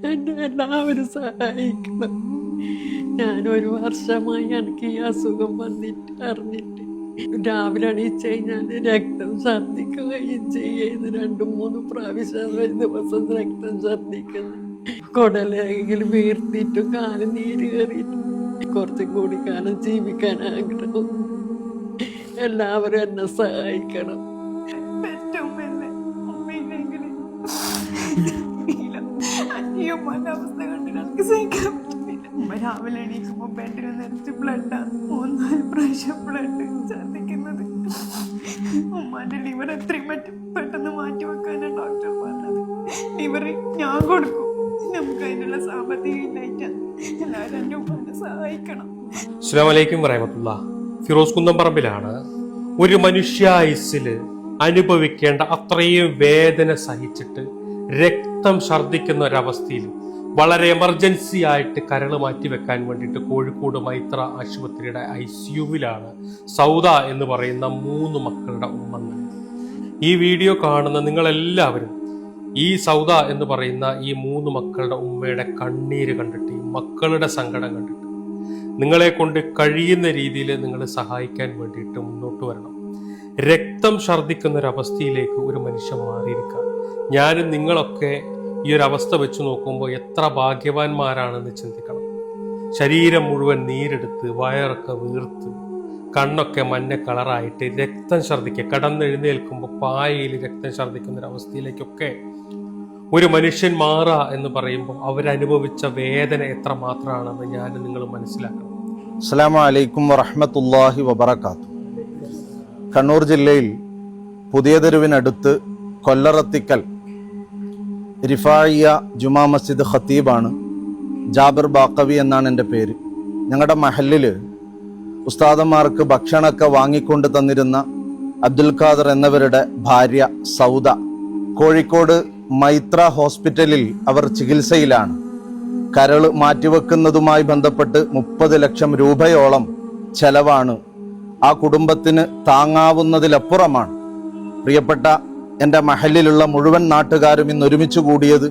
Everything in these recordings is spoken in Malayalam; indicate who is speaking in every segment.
Speaker 1: എന്നെ എല്ലാവരും സഹായിക്കണം. ഞാനൊരു വർഷമായി എനിക്ക് ഈ അസുഖം വന്നിട്ട് അറിഞ്ഞിട്ട് രാവിലെ എണീച്ച് കഴിഞ്ഞാൽ രക്തം ഛർദ്ദിക്കുകയും ചെയ്യുന്നു. 2-3 പ്രാവശ്യം ഒരു ദിവസം രക്തം ഛർദ്ദിക്കുന്നു. കുടലെങ്കിലും വീർത്തിട്ടും കാല് നീര് കയറിയിട്ടും കുറച്ചും കൂടി കാലം ജീവിക്കാൻ ആഗ്രഹം. എല്ലാവരും എന്നെ സഹായിക്കണം.
Speaker 2: അവസ്ഥ കണ്ടിട്ട് എനിക്ക് സഹിക്കാൻ പറ്റുന്നില്ല. രാവിലെ എണീക്കുമ്പോൾ ബെഡിൽ നിറച്ച് ബ്ലഡാണ്. 3-4 പ്രാവശ്യം ബ്ലഡ് ഛർദ്ദിക്കുന്നത്. ഉമ്മാന്റെ ലിവർ എത്രയും പറ്റും പെട്ടെന്ന് മാറ്റി വെക്കാനാണ് ഡോക്ടർ പറഞ്ഞത്. ലിവർ ഞാൻ കൊടുക്കും. നമുക്ക് അതിനുള്ള സാമ്പത്തികം ഇല്ലായിട്ട് എല്ലാവരും എൻ്റെ ഉമ്മാനെ സഹായിക്കണം.
Speaker 3: അസ്സലാമു അലൈക്കും വറഹ്മത്തുള്ളാഹി. ഫിറോസ് കുന്നംപറമ്പിലാണ്. ഒരു മനുഷ്യായുസ്സിൽ അനുഭവിക്കേണ്ട അത്രയും വേദന സഹിച്ചിട്ട് രക്തം ഛർദ്ദിക്കുന്ന ഒരവസ്ഥയിൽ വളരെ എമർജൻസി ആയിട്ട് കരൾ മാറ്റി വെക്കാൻ വേണ്ടിയിട്ട് കോഴിക്കോട് മൈത്ര ആശുപത്രിയുടെ ICUവിലാണ് സൗദ എന്ന് പറയുന്ന 3 മക്കളുടെ ഉമ്മങ്ങൾ. ഈ വീഡിയോ കാണുന്ന നിങ്ങളെല്ലാവരും ഈ സൗദ എന്ന് പറയുന്ന ഈ 3 മക്കളുടെ ഉമ്മയുടെ കണ്ണീര് കണ്ടിട്ട്, ഈ മക്കളുടെ സങ്കടം കണ്ടിട്ട് നിങ്ങളെ കൊണ്ട് കഴിയുന്ന രീതിയിൽ നിങ്ങൾ സഹായിക്കാൻ വേണ്ടിയിട്ട് മുന്നോട്ട് വരണം. രക്തം ഛർദ്ദിക്കുന്ന ഒരവസ്ഥയിലേക്ക് ഒരു മനുഷ്യൻ മാറിയിരിക്കുക. ഞാനും നിങ്ങളൊക്കെ ഈ ഒരു അവസ്ഥ വെച്ച് നോക്കുമ്പോൾ എത്ര ഭാഗ്യവാന്മാരാണെന്ന് ചിന്തിക്കണം. ശരീരം മുഴുവൻ നീരെടുത്ത്, വയറൊക്കെ വീർത്ത്, കണ്ണൊക്കെ മഞ്ഞ കളറായിട്ട് രക്തം ഛർദ്ദിക്കുക, കടന്നെഴുന്നേൽക്കുമ്പോൾ പായയിൽ രക്തം ഛർദ്ദിക്കുന്ന ഒരവസ്ഥയിലേക്കൊക്കെ ഒരു മനുഷ്യൻ മാറുക എന്ന് പറയുമ്പോൾ അവരനുഭവിച്ച വേദന എത്ര മാത്രമാണെന്ന് ഞാനും നിങ്ങൾ മനസ്സിലാക്കണം.
Speaker 4: അസ്സലാമു അലൈക്കും വറഹ്മത്തുള്ളാഹി വബറകാതുഹു. കണ്ണൂർ ജില്ലയിൽ പുതിയ തെരുവിനടുത്ത് കൊല്ലറത്തിക്കൽ റിഫായിയ ജുമാ മസ്ജിദ് ഖത്തീബാണ്. ജാബിർ ബാക്കവി എന്നാണ് എൻ്റെ പേര്. ഞങ്ങളുടെ മഹല്ലിൽ ഉസ്താദന്മാർക്ക് ഭക്ഷണമൊക്കെ വാങ്ങിക്കൊണ്ട് തന്നിരുന്ന അബ്ദുൽ ഖാദർ എന്നവരുടെ ഭാര്യ സൗദ കോഴിക്കോട് മൈത്ര ഹോസ്പിറ്റലിൽ അവർ ചികിത്സയിലാണ്. കരൾ മാറ്റിവെക്കുന്നതുമായി ബന്ധപ്പെട്ട് 30 ലക്ഷം രൂപയോളം ചെലവാണ്. ആ കുടുംബത്തിന് താങ്ങാവുന്നതിലപ്പുറമാണ്. പ്രിയപ്പെട്ട എൻ്റെ മഹലിലുള്ള മുഴുവൻ നാട്ടുകാരും ഇന്ന് ഒരുമിച്ച് കൂടിയത്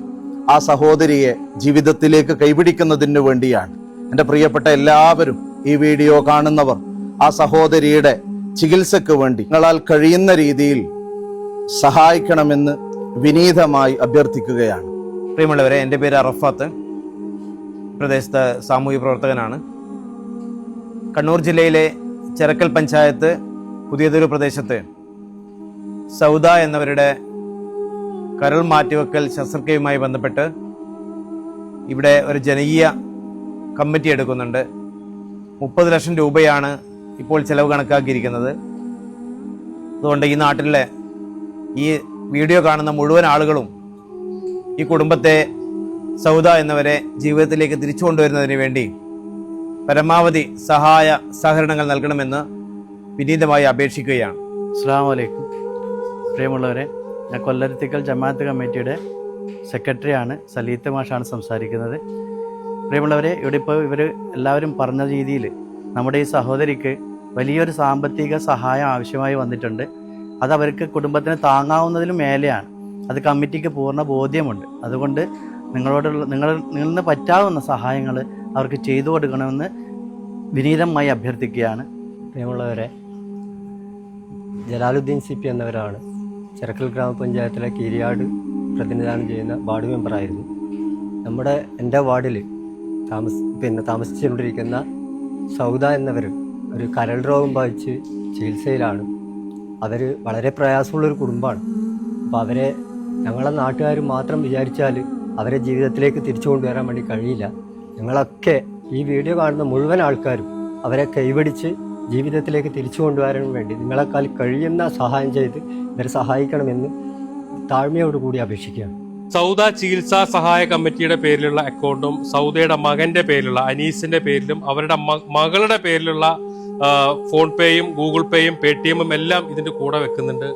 Speaker 4: ആ സഹോദരിയെ ജീവിതത്തിലേക്ക് കൈപിടിക്കുന്നതിന് വേണ്ടിയാണ്. എൻ്റെ പ്രിയപ്പെട്ട എല്ലാവരും, ഈ വീഡിയോ കാണുന്നവർ, ആ സഹോദരിയുടെ ചികിത്സയ്ക്ക് വേണ്ടി നിങ്ങളാൽ കഴിയുന്ന രീതിയിൽ സഹായിക്കണമെന്ന് വിനീതമായി അഭ്യർത്ഥിക്കുകയാണ്.
Speaker 5: പ്രിയമുള്ളവരെ, എൻ്റെ പേര് അറഫാത്ത്, പ്രദേശത്തെ സാമൂഹിക പ്രവർത്തകനാണ്. കണ്ണൂർ ജില്ലയിലെ ചെറക്കൽ പഞ്ചായത്ത് പുതിയതൊരു പ്രദേശത്ത് സൗദ എന്നവരുടെ കരൾ മാറ്റിവെക്കൽ ശസ്ത്രക്രിയയുമായി ബന്ധപ്പെട്ട് ഇവിടെ ഒരു ജനകീയ കമ്മിറ്റി എടുക്കുന്നുണ്ട്. 30 ലക്ഷം രൂപയാണ് ഇപ്പോൾ ചെലവ് കണക്കാക്കിയിരിക്കുന്നത്. അതുകൊണ്ട് ഈ നാട്ടിലെ ഈ വീഡിയോ കാണുന്ന മുഴുവൻ ആളുകളും ഈ കുടുംബത്തെ സൗദ എന്നവരെ ജീവിതത്തിലേക്ക് തിരിച്ചു കൊണ്ടുവരുന്നതിന് വേണ്ടി പരമാവധി സഹായ സഹകരണങ്ങൾ നൽകണമെന്ന് വിനീതമായി അപേക്ഷിക്കുകയാണ്.
Speaker 6: അസ്സലാമു അലൈക്കും. പ്രിയമുള്ളവരെ, ഞാൻ കൊല്ലരത്തിക്കൽ ജമാഅത്ത് കമ്മിറ്റിയുടെ സെക്രട്ടറിയാണ്. സലീത്ത് മാഷാണ് സംസാരിക്കുന്നത്. പ്രിയമുള്ളവരെ, ഇവിടെ ഇപ്പോൾ ഇവർ എല്ലാവരും പറഞ്ഞ രീതിയിൽ നമ്മുടെ ഈ സഹോദരിക്ക് വലിയൊരു സാമ്പത്തിക സഹായം ആവശ്യമായി വന്നിട്ടുണ്ട്. അത് അവർക്ക് കുടുംബത്തിന് താങ്ങാവുന്നതിലും മേലെയാണ്. അത് കമ്മിറ്റിക്ക് പൂർണ്ണ ബോധ്യമുണ്ട്. അതുകൊണ്ട് നിങ്ങളിൽ നിന്ന് പറ്റാവുന്ന സഹായങ്ങൾ അവർക്ക് ചെയ്തു കൊടുക്കണമെന്ന് വിനീതമായി അഭ്യർത്ഥിക്കുകയാണ്.
Speaker 7: പ്രിയമുള്ളവരെ, ജലാലുദ്ദീൻ CP എന്നവരാണ് ചെറക്കൽ ഗ്രാമപഞ്ചായത്തിലെ കീരിയാട് പ്രതിനിധാനം ചെയ്യുന്ന വാർഡ് മെമ്പറായിരുന്നു. എൻ്റെ വാർഡിൽ താമസിച്ചുകൊണ്ടിരിക്കുന്ന സൗദ എന്നവർ ഒരു കരൾ രോഗം ബാധിച്ച് ചികിത്സയിലാണ്. അവർ വളരെ പ്രയാസമുള്ളൊരു കുടുംബമാണ്. അപ്പോൾ അവരെ ഞങ്ങളെ നാട്ടുകാർ മാത്രം വിചാരിച്ചാൽ അവരെ ജീവിതത്തിലേക്ക് തിരിച്ചു കൊണ്ടുവരാൻ വേണ്ടി കഴിയില്ല. ഞങ്ങളൊക്കെ ഈ വീഡിയോ കാണുന്ന മുഴുവൻ ആൾക്കാരും അവരെ കൈപിടിച്ച് ജീവിതത്തിലേക്ക് തിരിച്ചു കൊണ്ടുവരാൻ വേണ്ടി നിങ്ങളെക്കാൾ കഴിയുന്ന സഹായം ചെയ്ത് ഇവരെ സഹായിക്കണമെന്ന് താഴ്മയോടുകൂടി അപേക്ഷിക്കുകയാണ്.
Speaker 3: സൗദ ചികിത്സാ സഹായ കമ്മിറ്റിയുടെ പേരിലുള്ള അക്കൗണ്ടും സൗദയുടെ മകന്റെ പേരിലുള്ള അനീസിന്റെ പേരിലും അവരുടെ മകളുടെ പേരിലുള്ള ഫോൺ പേയും ഗൂഗിൾ പേയും പേടിഎമ്മും എല്ലാം ഇതിന്റെ കൂടെ വെക്കുന്നുണ്ട്.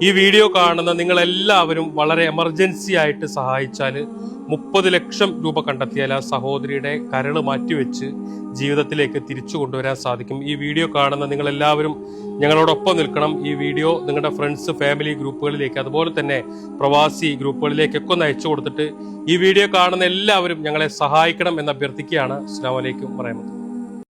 Speaker 3: ഈ വീഡിയോ കാണുന്ന നിങ്ങളെല്ലാവരും വളരെ എമർജൻസി ആയിട്ട് സഹായിച്ചാൽ 30 ലക്ഷം രൂപ കണ്ടെത്തിയാൽ ആ സഹോദരിയുടെ കരള് മാറ്റിവെച്ച് ജീവിതത്തിലേക്ക് തിരിച്ചു കൊണ്ടുവരാൻ സാധിക്കും. ഈ വീഡിയോ കാണുന്ന നിങ്ങളെല്ലാവരും ഞങ്ങളോടൊപ്പം നിൽക്കണം. ഈ വീഡിയോ നിങ്ങളുടെ ഫ്രണ്ട്സ്, ഫാമിലി ഗ്രൂപ്പുകളിലേക്ക്, അതുപോലെ തന്നെ പ്രവാസി ഗ്രൂപ്പുകളിലേക്കൊക്കെ ഒന്ന് അയച്ചു കൊടുത്തിട്ട് ഈ വീഡിയോ കാണുന്ന എല്ലാവരും ഞങ്ങളെ സഹായിക്കണം എന്ന് അഭ്യർത്ഥിക്കുകയാണ്. അസ്സലാമു അലൈക്കും വറഹ്മത്തുള്ളാഹി.